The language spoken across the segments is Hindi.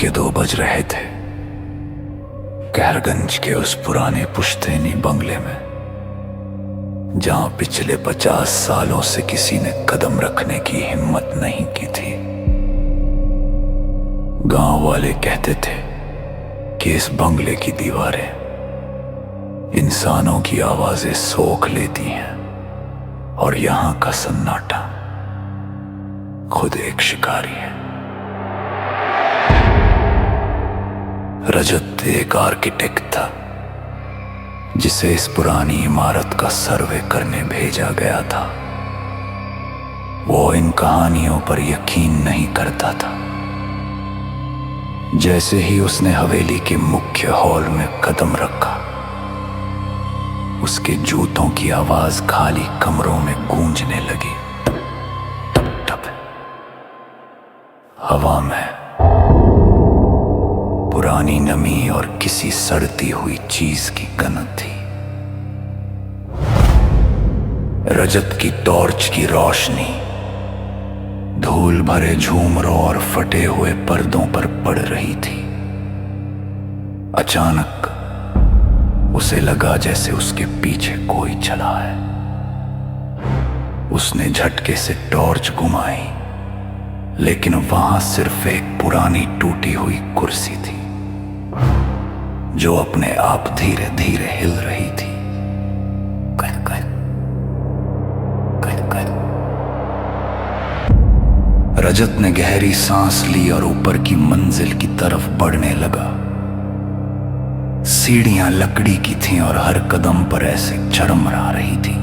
के 2 बज रहे थे। कहरगंज के उस पुराने पुश्तैनी बंगले में, जहां पिछले 50 सालों से किसी ने कदम रखने की हिम्मत नहीं की थी। गांव वाले कहते थे कि इस बंगले की दीवारें इंसानों की आवाजें सोख लेती हैं और यहां का सन्नाटा खुद एक शिकारी है। रजत एक आर्किटेक्ट था जिसे इस पुरानी इमारत का सर्वे करने भेजा गया था। वो इन कहानियों पर यकीन नहीं करता था। जैसे ही उसने हवेली के मुख्य हॉल में कदम रखा, उसके जूतों की आवाज खाली कमरों में गूंजने लगी। टप टप। हवा में पुरानी नमी और किसी सड़ती हुई चीज की गंध थी। रजत की टॉर्च की रोशनी धूल भरे झूमरों और फटे हुए पर्दों पर पड़ रही थी। अचानक उसे लगा जैसे उसके पीछे कोई चला है। उसने झटके से टॉर्च घुमाई, लेकिन वहां सिर्फ एक पुरानी टूटी हुई कुर्सी थी जो अपने आप धीरे धीरे हिल रही थी। कर कर कर कर। रजत ने गहरी सांस ली और ऊपर की मंजिल की तरफ बढ़ने लगा। सीढ़ियां लकड़ी की थीं और हर कदम पर ऐसे झरमरा रही थी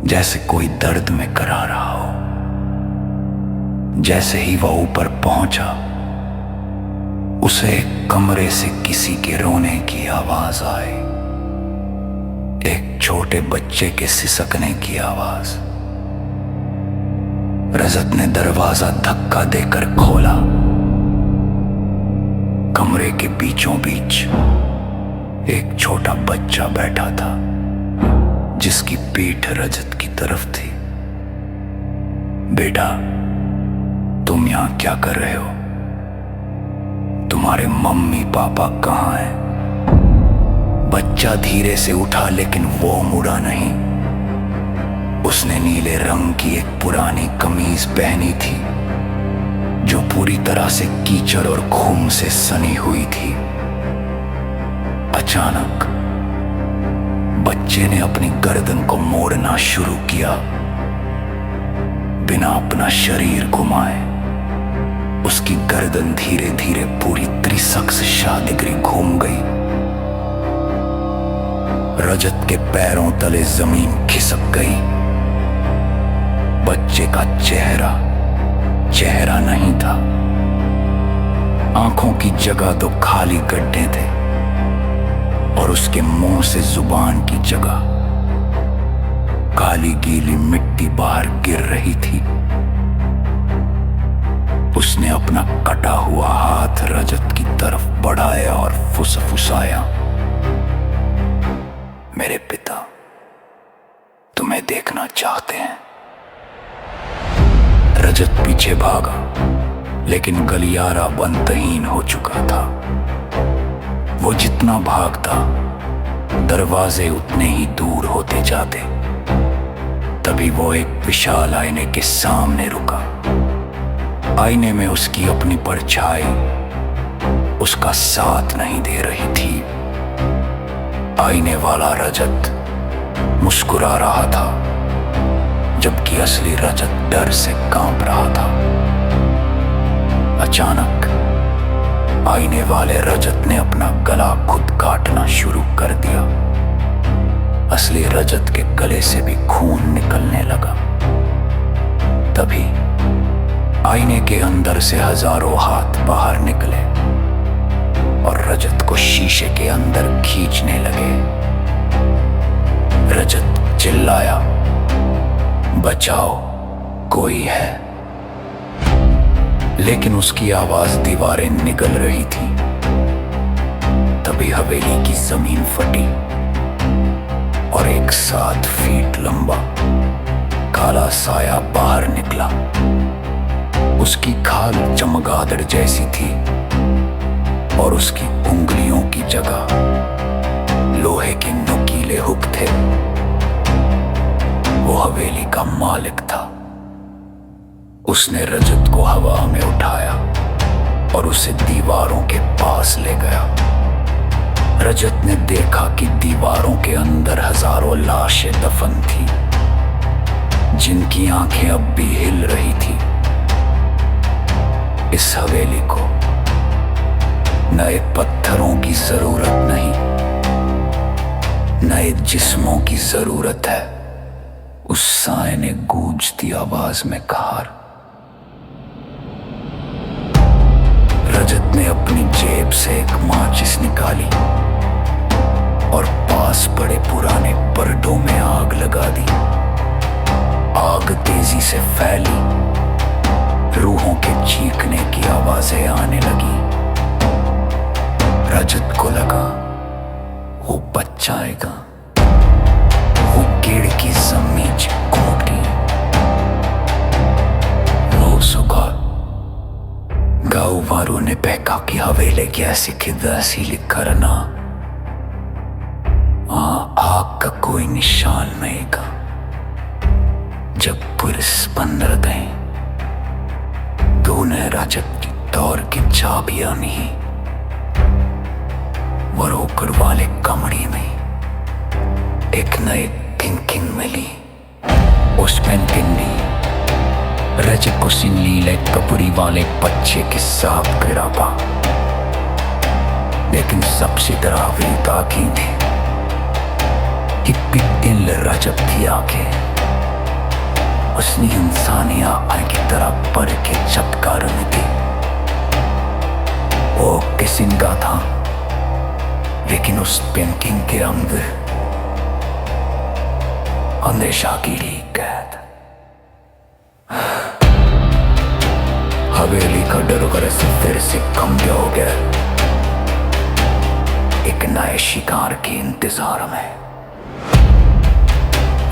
जैसे कोई दर्द में करा रहा हो। जैसे ही वह ऊपर पहुंचा, उसे एक कमरे से किसी के रोने की आवाज आई। एक छोटे बच्चे के सिसकने की आवाज। रजत ने दरवाजा धक्का देकर खोला। कमरे के बीचों बीच एक छोटा बच्चा बैठा था जिसकी पीठ रजत की तरफ थी। बेटा, तुम यहां क्या कर रहे हो? तुम्हारे मम्मी पापा कहां हैं? बच्चा धीरे से उठा, लेकिन वो मुड़ा नहीं। उसने नीले रंग की एक पुरानी कमीज पहनी थी जो पूरी तरह से कीचड़ और खून से सनी हुई थी। अचानक बच्चे ने अपनी गर्दन को मोड़ना शुरू किया। बिना अपना शरीर घुमाए उसकी गर्दन धीरे धीरे पूरी 360 डिग्री घूम गई। रजत के पैरों तले जमीन खिसक गई। बच्चे का चेहरा नहीं था। आंखों की जगह तो खाली गड्ढे थे और उसके मुंह से जुबान की जगह काली गीली मिट्टी बाहर गिर रही थी। उसने अपना कटा हुआ हाथ रजत की तरफ बढ़ाया और फुसफुसाया, मेरे पिता तुम्हें देखना चाहते हैं। रजत पीछे भागा, लेकिन गलियारा अंतहीन हो चुका था। वो जितना भागता, दरवाजे उतने ही दूर होते जाते। तभी वो एक विशाल आईने के सामने रुका। आईने में उसकी अपनी परछाई उसका साथ नहीं दे रही थी। आईने वाला रजत मुस्कुरा रहा था, जबकि असली रजत डर से कांप रहा था। अचानक आईने वाले रजत ने अपना गला खुद काटना शुरू कर दिया। असली रजत के गले से भी खून निकलने लगा। तभी आईने के अंदर से हजारों हाथ बाहर निकले और रजत को शीशे के अंदर खींचने लगे। रजत चिल्लाया, बचाओ, कोई है। लेकिन उसकी आवाज दीवारें निगल रही थी। तभी हवेली की जमीन फटी और एक 7 फीट लंबा काला साया बाहर निकला। उसकी खाल चमगादड़ जैसी थी और उसकी उंगलियों की जगह लोहे के नुकीले हुक थे। वो हवेली का मालिक था। उसने रजत को हवा में उठाया और उसे दीवारों के पास ले गया। रजत ने देखा कि दीवारों के अंदर हजारों लाशें दफन थी, जिनकी आंखें अब भी हिल रही थी। इस हवेली को नए पत्थरों की जरूरत नहीं, नए जिस्मों की जरूरत है, उस साए ने गूंजती आवाज में कहा। रजत ने अपनी जेब से एक माचिस निकाली और पास पड़े पुराने पर्दों में आग लगा दी। आग तेजी से फैली, रूहों के चीखने की आवाजें आने लगी। रजत को लगा वो बच जाएगा। वो कीड़ की जमीन चिपकूटी। लो सुगा गाँव वालों ने बहका कि हवेली की ऐसी किदासी करना। आग का कोई निशान नहीं का। जब पुलिस बंदर गए तो उन्हें रजत की दौर की चाबियां नहीं, वरोकर वाले कमरे में एक नई थिंकिंग मिली। उस पेंटिंग ने रजत को नीले कपड़ी वाले बच्चे के साथ गिरा पा, लेकिन सबसे डरावनी ताकीद थी कि पिटिल रजत की आंखें उसने इंसानी आंखें की तरह पढ़ के चटकार में थी। वो किसिंगा था, लेकिन उस पेंटिंग के अंदर अंदेशा की कैद। हवेली का डर से फिर से कम हो गया। एक नए शिकार के इंतजार में।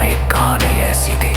एक कहानी ऐसी थी